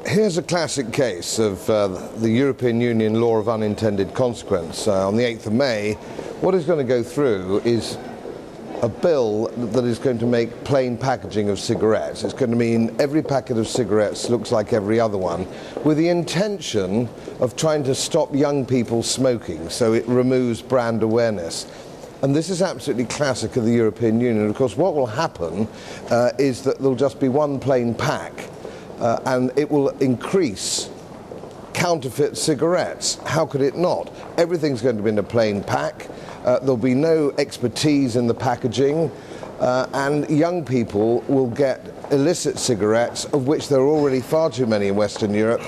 Here's a classic case of the European Union law of unintended consequence. On the 8th of May, what is going to go through is a bill that is going to make plain packaging of cigarettes. It's going to mean every packet of cigarettes looks like every other one, with the intention of trying to stop young people smoking, so it removes brand awareness. And this is absolutely classic of the European Union. Of course, what will happen is that there'll just be one plain pack, and it will increase counterfeit cigarettes. How could it not? Everything's going to be in a plain pack. There'll be no expertise in the packaging, and young people will get illicit cigarettes, of which there are already far too many in Western Europe.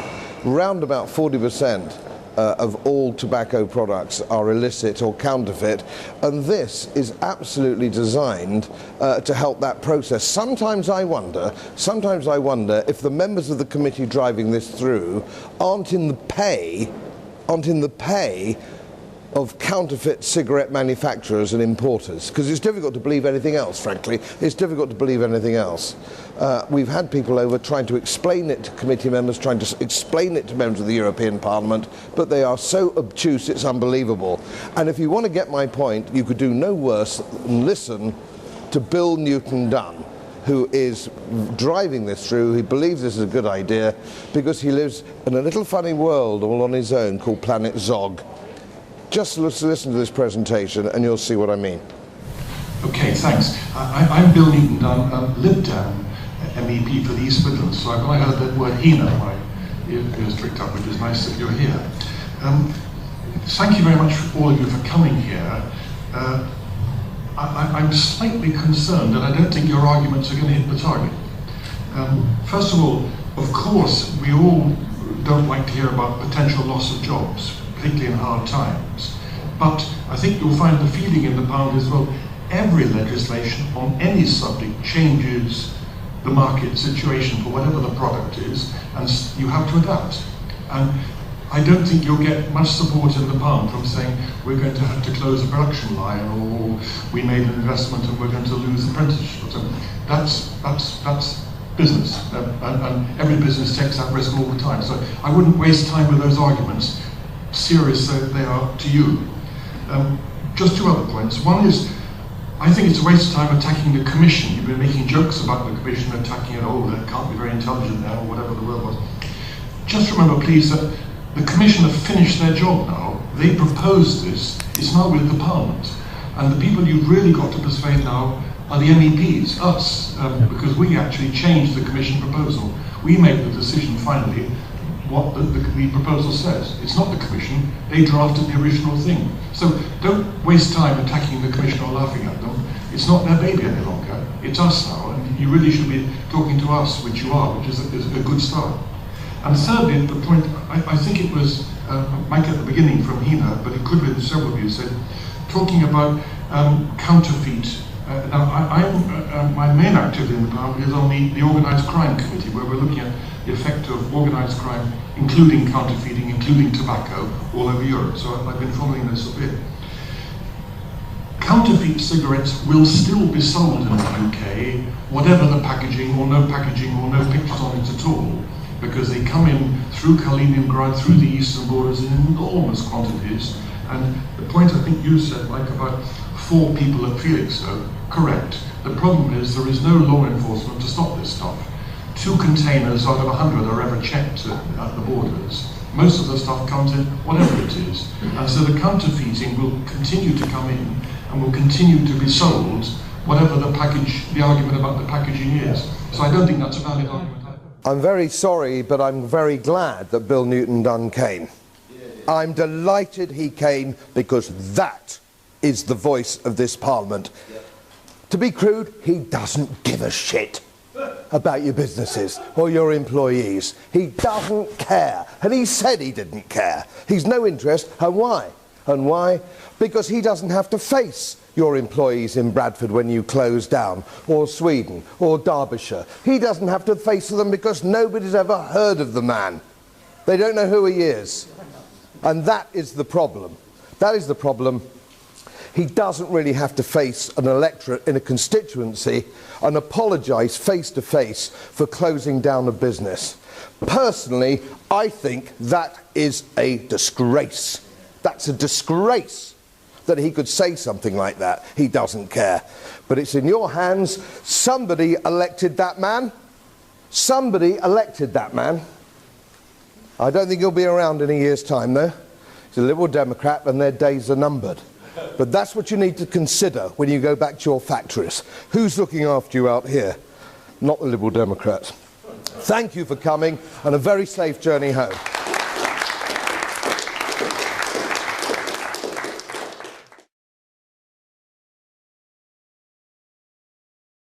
Round about 40% of all tobacco products are illicit or counterfeit, and this is absolutely designed to help that process. Sometimes I wonder if the members of the committee driving this through aren't in the pay of counterfeit cigarette manufacturers and importers, because it's difficult to believe anything else, frankly. It's difficult to believe anything else. We've had people over trying to explain it to committee members, trying to explain it to members of the European Parliament, but they are so obtuse it's unbelievable. And if you want to get my point, you could do no worse than listen to Bill Newton-Dunn, who is driving this through. He believes this is a good idea because he lives in a little funny world all on his own called Planet Zog. Just listen to this presentation and you'll see what I mean. Okay, thanks. I'm Bill Newton-Dunn, LibDem MEP for the East Midlands. So when I heard that word HENA, my ears pricked up, which is nice that you're here. Thank you very much, all of you, for coming here. I'm slightly concerned, and I don't think your arguments are going to hit the target. First of all, of course, we all don't like to hear about potential loss of jobs, particularly in hard times. But I think you'll find the feeling in the Parliament as well, every legislation on any subject changes the market situation for whatever the product is, and you have to adapt. And I don't think you'll get much support in the Parliament from saying we're going to have to close a production line, or we made an investment and we're going to lose apprenticeship. So that's business, and every business takes that risk all the time. So I wouldn't waste time with those arguments, serious though they are to you. Just two other points. One is, I think it's a waste of time attacking the Commission. You've been making jokes about the Commission, attacking it, oh, that can't be very intelligent now, or whatever the word was. Just remember, please, that the Commission have finished their job now. They proposed this. It's now with the Parliament. And the people you've really got to persuade now are the MEPs, us, because we actually changed the Commission proposal. We made the decision finally what the proposal says. It's not the Commission, they drafted the original thing. So don't waste time attacking the Commission or laughing at them. It's not their baby any longer, it's us now, and you really should be talking to us, which you are, which is a good start. And thirdly, the point, I think it was Mike at the beginning from HENA, but it could have been several of you said, talking about counterfeit. Now, my main activity in the Parliament is on the Organised Crime Committee, where we're looking at the effect of organised crime, including counterfeiting, including tobacco, all over Europe. So I've been following this a bit. Counterfeit cigarettes will still be sold in the UK, whatever the packaging, or no pictures on it at all, because they come in through Kaliningrad, through the eastern borders in enormous quantities. And the point I think you said, Mike, about 4 people at Felixstowe, correct. The problem is there is no law enforcement to stop this stuff. 2 containers out of 100 are ever checked at the borders. Most of the stuff comes in, whatever it is. And so the counterfeiting will continue to come in and will continue to be sold, whatever the argument about the packaging is. So I don't think that's a valid argument. I'm very sorry, but I'm very glad that Bill Newton-Dunn came. I'm delighted he came, because that is the voice of this Parliament. To be crude, he doesn't give a shit about your businesses or your employees. He doesn't care, and he said he didn't care. He's no interest, and why? And why? Because he doesn't have to face your employees in Bradford when you close down, or Sweden, or Derbyshire. He doesn't have to face them because nobody's ever heard of the man. They don't know who he is. And that is the problem. That is the problem. He doesn't really have to face an electorate in a constituency and apologise face to face for closing down a business. Personally, I think that is a disgrace. That's a disgrace that he could say something like that. He doesn't care. But it's in your hands. Somebody elected that man. Somebody elected that man. I don't think he'll be around in a year's time, though. He's a Liberal Democrat and their days are numbered. But that's what you need to consider when you go back to your factories. Who's looking after you out here? Not the Liberal Democrats. Thank you for coming and a very safe journey home.